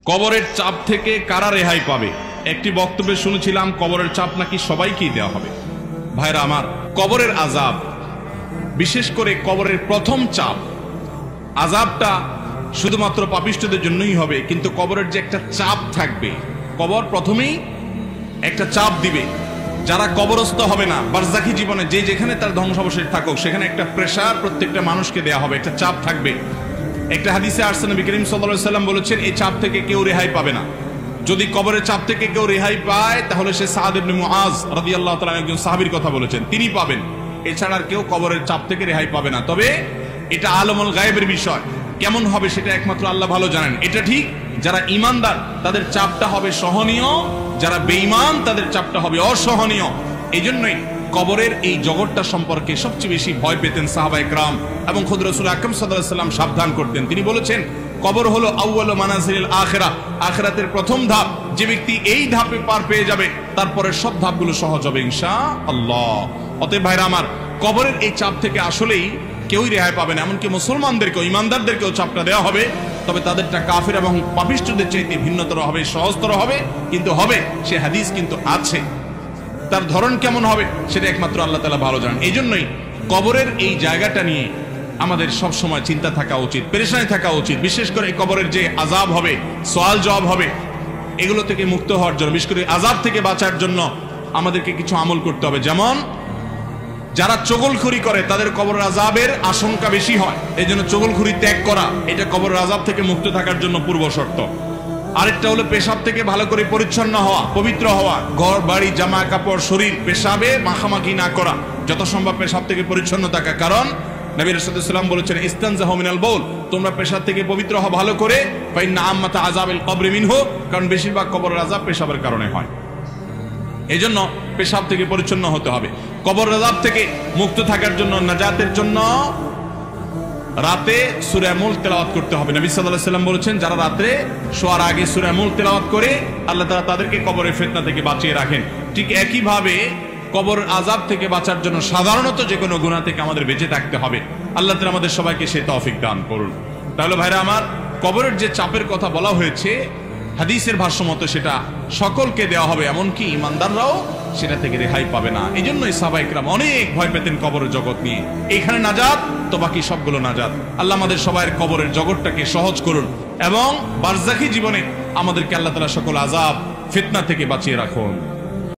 কবরের চাপ থেকে কারা রেহাই পাবে? একটি বক্তব্যে শুনেছিলাম কবরের চাপ নাকি সবাইকেই দেওয়া হবে। ভাইরা আমার, কবরের আযাব, বিশেষ করে কবরের প্রথম চাপ, আযাবটা শুধুমাত্র পাপিষ্ঠদের জন্যই হবে, কিন্তু কবরের যে একটা চাপ থাকবে, কবর প্রথমেই একটা চাপ দিবে। যারা কবরস্থ হবে না, বারজাখী জীবনে যে যেখানে তার ধ্বংসাবশেষ থাকুক, সেখানে একটা প্রেসার প্রত্যেকটা মানুষকে দেয়া হবে, একটা চাপ থাকবে। একটা হাদিসে আসছে, নবী করিম সাল্লাল্লাহু আলাইহি ওয়াসাল্লাম বলেছেন, এই চাপ থেকে কেউ রেহাই পাবে না। যদি কবরের চাপ থেকে কেউ রেহাই পায়, তাহলে সে সাদ ইবনে মুআজ রাদিয়াল্লাহু তাআলা একজন সাহাবীর কথা বলেছেন, তিনি পাবেন। এছাড়া আর কেউ কবরের চাপ থেকে রেহাই পাবে না। তবে এটা আলমুল গায়েবের বিষয়, কেমন হবে সেটা একমাত্র আল্লাহ ভালো জানেন। এটা ঠিক, যারা ঈমানদার তাদের চাপটা হবে সহনীয়, যারা বেঈমান তাদের চাপটা হবে অসহনীয়। এই জন্যই কবরের এই জগৎটা সম্পর্কে সবচেয়ে বেশি ভয় পেতেন সাহাবায়ে কেরাম, এবং খুদ রাসূল আকরাম সাল্লাল্লাহু আলাইহি ওয়াসাল্লাম সাবধান করতেন। তিনি বলেছেন, কবর হলো আউয়ালু মানাজিলিল আখিরাহ, আখিরাতের প্রথম ধাপ। যে ব্যক্তি এই ধাপে পার পেয়ে যাবে, তারপরে সব ধাপগুলো সহজ হবে ইনশাআল্লাহ। অতএব ভাইরা আমার, কবরের এই চাপ থেকে আসলেই কেউই রেহাই পাবে না। এমনকি মুসলমানদেরকেও, ইমানদারদেরকেও চাপটা দেওয়া হবে, তবে তাদেরটা কাফির এবং পাপিষ্ঠদের চাইতে ভিন্নতর হবে, সহজতর হবে, কিন্তু হবে। সে হাদিস কিন্তু আছে, তার ধরন কেমন হবে সেটা একমাত্র আল্লাহ তাআলা ভালো জানেন। এই জন্যই কবরের এই জায়গাটা নিয়ে আমাদের সব সময় চিন্তা থাকা উচিত, পেরেশানি থাকা উচিত। বিশেষ করে কবরের যে আযাব হবে, সওয়াল জবাব হবে, এগুলো থেকে মুক্ত হওয়ার জন্য, বিশেষ করে আযাব থেকে বাঁচার জন্য আমাদেরকে কিছু আমল করতে হবে। যেমন যারা চগলখুরি করে, তাদের কবরের আযাবের আশঙ্কা বেশি হয়। এই জন্য চগলখুরি ত্যাগ করা, এটা কবরের আযাব থেকে মুক্ত থাকার জন্য পূর্ব শর্ত। আরেকটা হলো পেশাব থেকে ভালো করে পরিচ্ছন্ন হওয়া, পবিত্র হওয়া। ঘর বাড়ি, জামা কাপড়, শরীর পেশাবে মাখামাখি না করা, যত সম্ভব পেশাব থেকে পরিচ্ছন্ন থাকা। কারণ নবী রাসূলুল্লাহ সাল্লাল্লাহু আলাইহি ওয়াসাল্লাম বলেছেন, ইস্তানজাহু মিনাল বাউল, তোমরা পেশাব থেকে পবিত্র হও ভালো করে। ফাইন্না আম্মাতা আযাবিল কবরি মিনহু, কারণ বেশিরভাগ কবরের আযাব পেশাবের কারণে হয়। এই জন্য পেশাব থেকে পরিচ্ছন্ন হতে হবে। কবর আযাব থেকে মুক্ত থাকার জন্য, নাজাতের জন্য রাতে সূরা মুলক তেলাওয়াত করতে হবে। নবী সাল্লাল্লাহু আলাইহি ওয়াসাল্লাম বলেছেন, যারা রাতে শোয়ার আগে সূরা মুলক তেলাওয়াত করে, আল্লাহ তাআলা তাদেরকে কবরের ফিতনা থেকে বাঁচিয়ে রাখেন। ঠিক একইভাবে কবর আযাব থেকে বাঁচার জন্য সাধারণত যে কোনো গুনাহ থেকে আমাদের বেঁচে থাকতে হবে। আল্লাহ তাআলা আমাদের সবাইকে সেই তৌফিক দান করুন। তাহলে ভাইরা আমার, কবরের যে চাপের কথা বলা হয়েছে, হাদিসের ভাষ্যমতে সেটা সকলকে দেওয়া হবে, এমনকি ঈমানদাররাও সেটা থেকে রেহাই পাবে না। এই জন্যই সাহাবায়ে কেরাম অনেক ভয় পেতেন কবরের জগৎ নিয়ে। এখানে নাজাত তো বাকি সবগুলো নাজাত। আল্লাহ আমাদের সবাইয়ের কবরের জগৎটাকে সহজ করুন, এবং বারজাখী জীবনে আমাদেরকে আল্লাহ তাআলা সকল আযাব ফিতনা থেকে বাঁচিয়ে রাখুন।